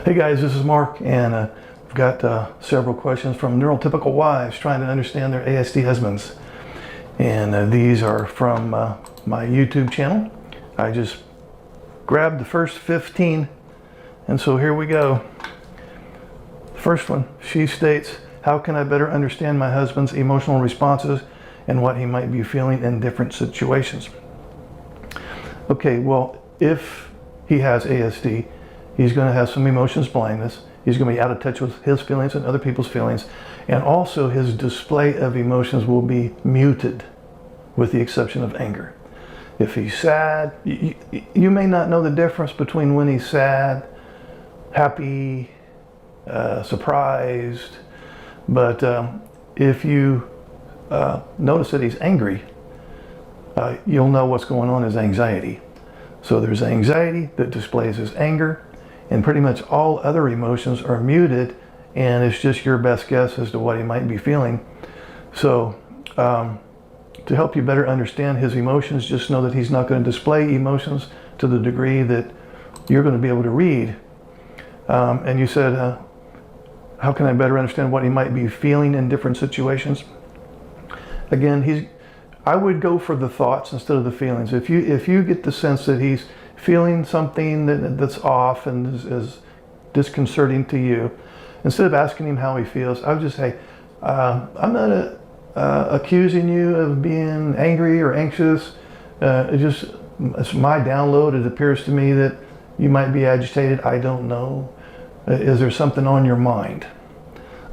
Hey guys, this is Mark, and I've got several questions from neurotypical wives trying to understand their ASD husbands. And these are from my YouTube channel. I just grabbed the first 15, and so here we go. First one, she states, how can I better understand my husband's emotional responses and what he might be feeling in different situations? Okay, well, if he has ASD, he's going to have some emotions blindness. He's going to be out of touch with his feelings and other people's feelings. And also his display of emotions will be muted, with the exception of anger. If he's sad, you may not know the difference between when he's sad, happy, surprised. But if you notice that he's angry, you'll know what's going on is anxiety. So there's anxiety that displays as anger, and pretty much all other emotions are muted, and it's just your best guess as to what he might be feeling. So to help you better understand his emotions, just know that he's not going to display emotions to the degree that you're going to be able to read. And you said, how can I better understand what he might be feeling in different situations? Again, I would go for the thoughts instead of the feelings. If you get the sense that he's feeling something that's off and is disconcerting to you, instead of asking him how he feels, I would just say, I'm not accusing you of being angry or anxious. It's my download. It appears to me that you might be agitated. I don't know. Is there something on your mind?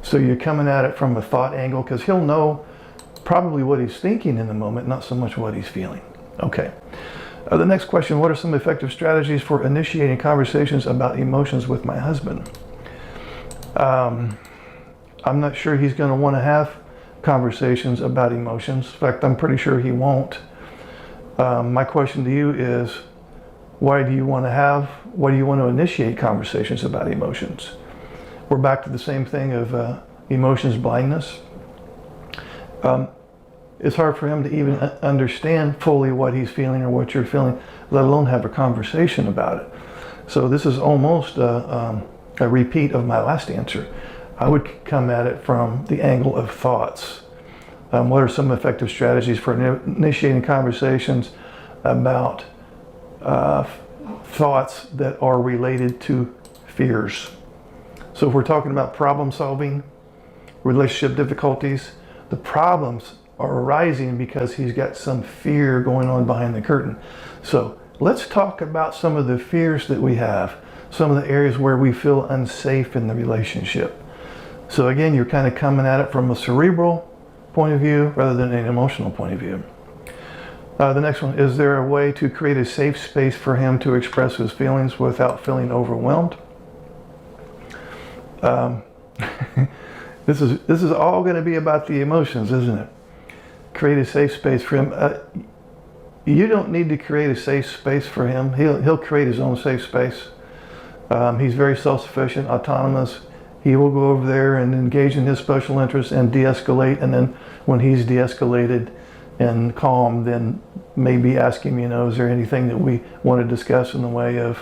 So you're coming at it from a thought angle, because he'll know probably what he's thinking in the moment, not so much what he's feeling. Okay. The next question, what are some effective strategies for initiating conversations about emotions with my husband? I'm not sure he's going to want to have conversations about emotions. In fact, I'm pretty sure he won't. My question to you is, why do you want to initiate conversations about emotions? We're back to the same thing of emotions blindness. It's hard for him to even understand fully what he's feeling or what you're feeling, let alone have a conversation about it. So this is almost a repeat of my last answer. I would come at it from the angle of thoughts. What are some effective strategies for initiating conversations about thoughts that are related to fears? So if we're talking about problem solving, relationship difficulties, the problems are arising because he's got some fear going on behind the curtain. So let's talk about some of the fears that we have, some of the areas where we feel unsafe in the relationship. So again, you're kind of coming at it from a cerebral point of view rather than an emotional point of view. The next one, is there a way to create a safe space for him to express his feelings without feeling overwhelmed? This is all going to be about the emotions, isn't it? Create a safe space for him. You don't need to create a safe space for him. He'll create his own safe space. He's very self-sufficient, autonomous. He will go over there and engage in his special interests and de-escalate. And then when he's de-escalated and calm, then maybe ask him, is there anything that we want to discuss in the way of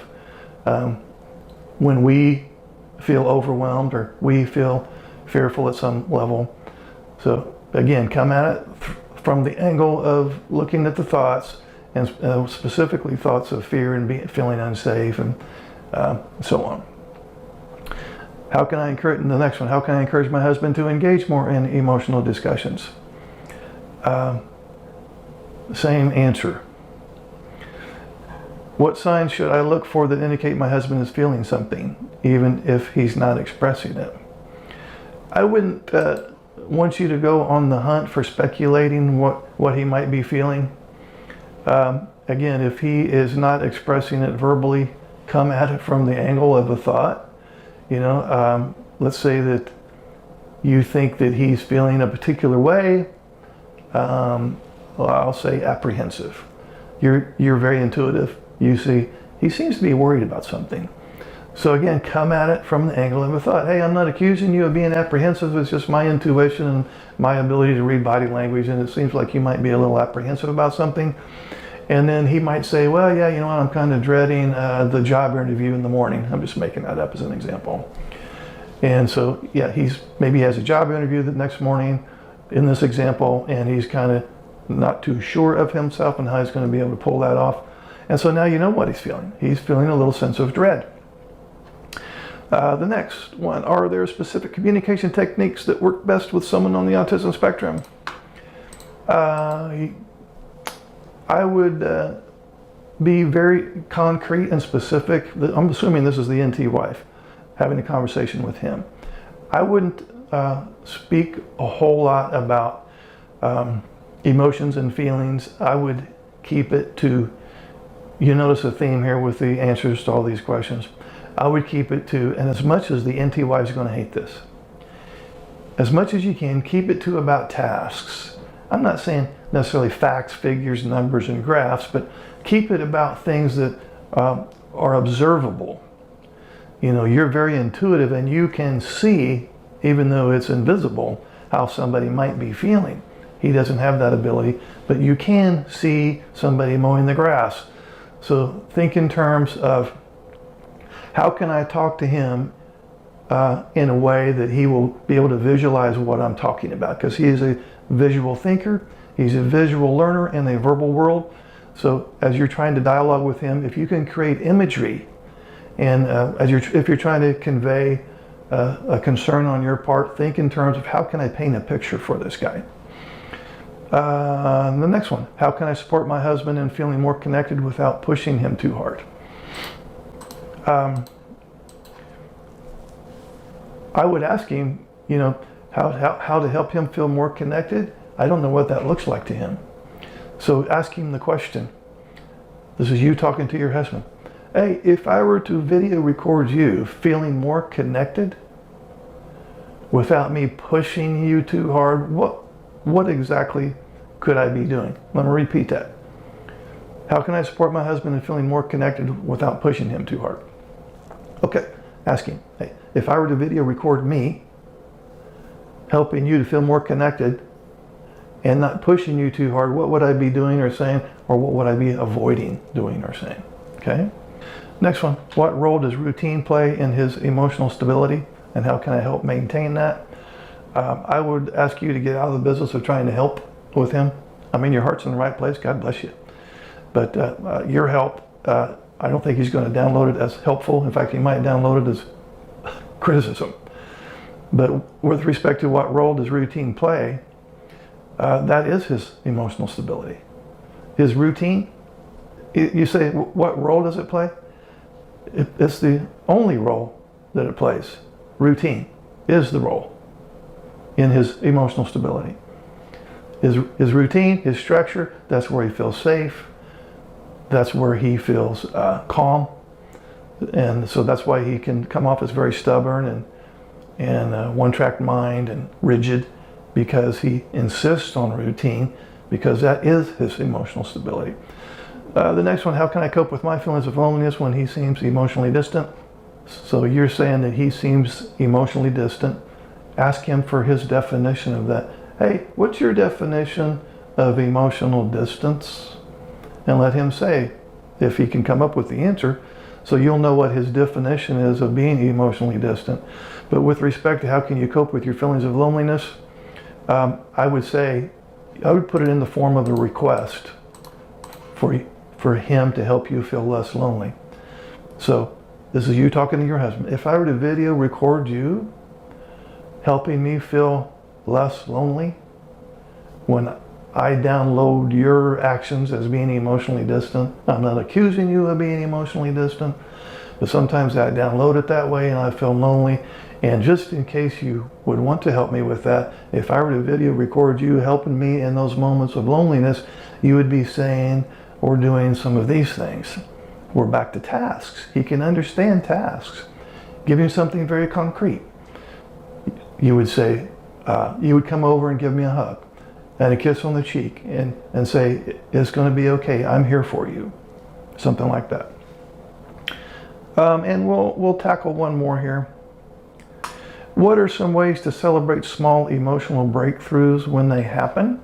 when we feel overwhelmed or we feel fearful at some level. So again, come at it from the angle of looking at the thoughts, and specifically thoughts of fear and feeling unsafe and so on. How can I encourage, the next one, how can I encourage my husband to engage more in emotional discussions? Same answer. What signs should I look for that indicate my husband is feeling something, even if he's not expressing it? I wouldn't want you to go on the hunt for speculating what he might be feeling. Again, if he is not expressing it verbally, come at it from the angle of a thought. Let's say that you think that he's feeling a particular way. I'll say apprehensive. You're very intuitive. You see, he seems to be worried about something. So again, come at it from the angle of a thought. Hey, I'm not accusing you of being apprehensive. It's just my intuition and my ability to read body language, and it seems like you might be a little apprehensive about something. And then he might say, well, yeah, you know what, I'm kind of dreading the job interview in the morning. I'm just making that up as an example. And so, yeah, maybe he has a job interview the next morning in this example, and he's kind of not too sure of himself and how he's going to be able to pull that off. And so now you know what he's feeling. He's feeling a little sense of dread. The next one, are there specific communication techniques that work best with someone on the autism spectrum? I would be very concrete and specific. I'm assuming this is the NT wife, having a conversation with him. I wouldn't speak a whole lot about emotions and feelings. I would keep it to, you notice a theme here with the answers to all these questions. I would keep it to, and as much as the NT wife is going to hate this, as much as you can, keep it to about tasks. I'm not saying necessarily facts, figures, numbers, and graphs, but keep it about things that are observable. You know, you're very intuitive and you can see, even though it's invisible, how somebody might be feeling. He doesn't have that ability, but you can see somebody mowing the grass. So think in terms of, how can I talk to him in a way that he will be able to visualize what I'm talking about? Because he is a visual thinker, he's a visual learner in the verbal world. So as you're trying to dialogue with him, if you can create imagery, and if you're trying to convey a concern on your part, think in terms of, how can I paint a picture for this guy? The next one, how can I support my husband in feeling more connected without pushing him too hard? I would ask him, you know, how to help him feel more connected. I don't know what that looks like to him. So ask him the question. This is you talking to your husband. Hey, if I were to video record you feeling more connected without me pushing you too hard, what exactly could I be doing? Let me repeat that. How can I support my husband in feeling more connected without pushing him too hard? Okay, ask him, hey, if I were to video record me helping you to feel more connected and not pushing you too hard, what would I be doing or saying, or what would I be avoiding doing or saying? Okay. Next one, what role does routine play in his emotional stability, and how can I help maintain that? I would ask you to get out of the business of trying to help with him. I mean, your heart's in the right place, God bless you. But your help, I don't think he's going to download it as helpful. In fact, he might download it as criticism. But with respect to what role does routine play, that is his emotional stability. His routine, you say, what role does it play? It's the only role that it plays. Routine is the role in his emotional stability. His routine, his structure, that's where he feels safe. That's where he feels calm. And so that's why he can come off as very stubborn and one-track mind and rigid, because he insists on routine, because that is his emotional stability. The next one, how can I cope with my feelings of loneliness when he seems emotionally distant? So you're saying that he seems emotionally distant. Ask him for his definition of that. Hey, what's your definition of emotional distance? And let him say, if he can come up with the answer, so you'll know what his definition is of being emotionally distant. But with respect to how can you cope with your feelings of loneliness, I would say, I would put it in the form of a request for him to help you feel less lonely. So this is you talking to your husband. If I were to video record you helping me feel less lonely when I download your actions as being emotionally distant, I'm not accusing you of being emotionally distant, but sometimes I download it that way and I feel lonely. And just in case you would want to help me with that, if I were to video record you helping me in those moments of loneliness, you would be saying or doing some of these things. We're back to tasks. He can understand tasks. Give him something very concrete. You would say, you would come over and give me a hug and a kiss on the cheek and say, it's going to be okay, I'm here for you. Something like that. And we'll tackle one more here. What are some ways to celebrate small emotional breakthroughs when they happen?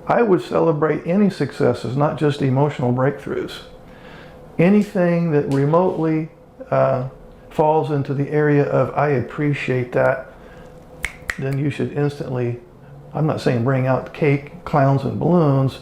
I would celebrate any successes, not just emotional breakthroughs. Anything that remotely falls into the area of I appreciate that, then you should instantly, I'm not saying bring out cake, clowns, and balloons,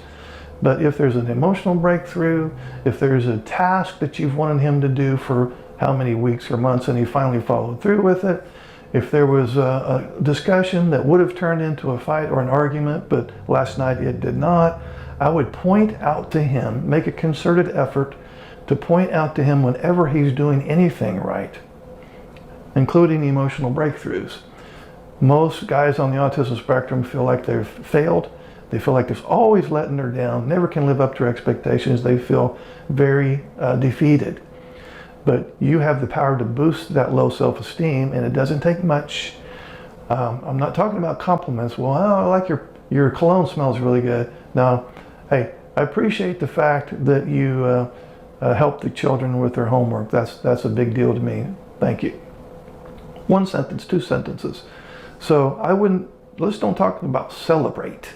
but if there's an emotional breakthrough, if there's a task that you've wanted him to do for how many weeks or months and he finally followed through with it, if there was a discussion that would have turned into a fight or an argument, but last night it did not, I would point out to him, make a concerted effort to point out to him whenever he's doing anything right, including emotional breakthroughs. Most guys on the autism spectrum feel like they've failed. They feel like there's always letting her down, never can live up to expectations. They feel very defeated. But you have the power to boost that low self-esteem, and it doesn't take much. I'm not talking about compliments. Well, I like your cologne smells really good. Now, hey, I appreciate the fact that you help the children with their homework. That's a big deal to me. Thank you. One sentence, two sentences. So let's don't talk about celebrate.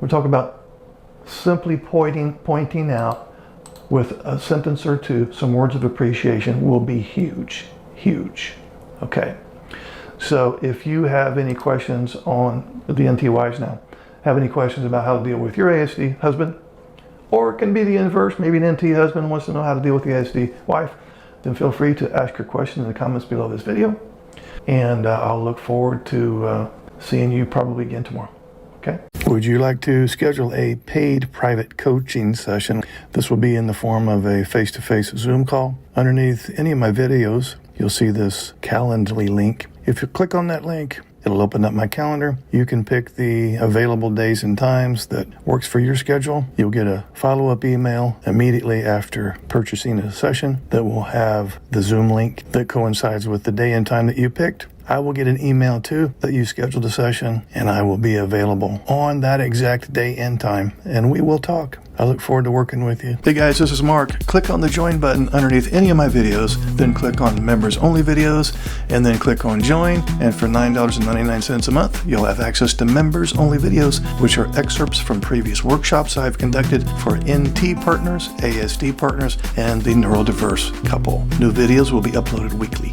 We're talking about simply pointing out with a sentence or two, some words of appreciation will be huge, huge. Okay. So if you have any questions on the NT wives now, have any questions about how to deal with your ASD husband, or it can be the inverse, maybe an NT husband wants to know how to deal with the ASD wife, then feel free to ask your question in the comments below this video. And I'll look forward to seeing you probably again tomorrow. Okay. Would you like to schedule a paid private coaching session? This will be in the form of a face-to-face Zoom call. Underneath any of my videos, you'll see this Calendly link. If you click on that link, it'll open up my calendar. You can pick the available days and times that works for your schedule. You'll get a follow-up email immediately after purchasing a session that will have the Zoom link that coincides with the day and time that you picked. I will get an email too that you scheduled a session, and I will be available on that exact day and time, and we will talk. I look forward to working with you. Hey guys, this is Mark. Click on the join button underneath any of my videos, then click on members only videos, and then click on join. And for $9.99 a month, you'll have access to members only videos, which are excerpts from previous workshops I've conducted for NT partners, ASD partners, and the neurodiverse couple. New videos will be uploaded weekly.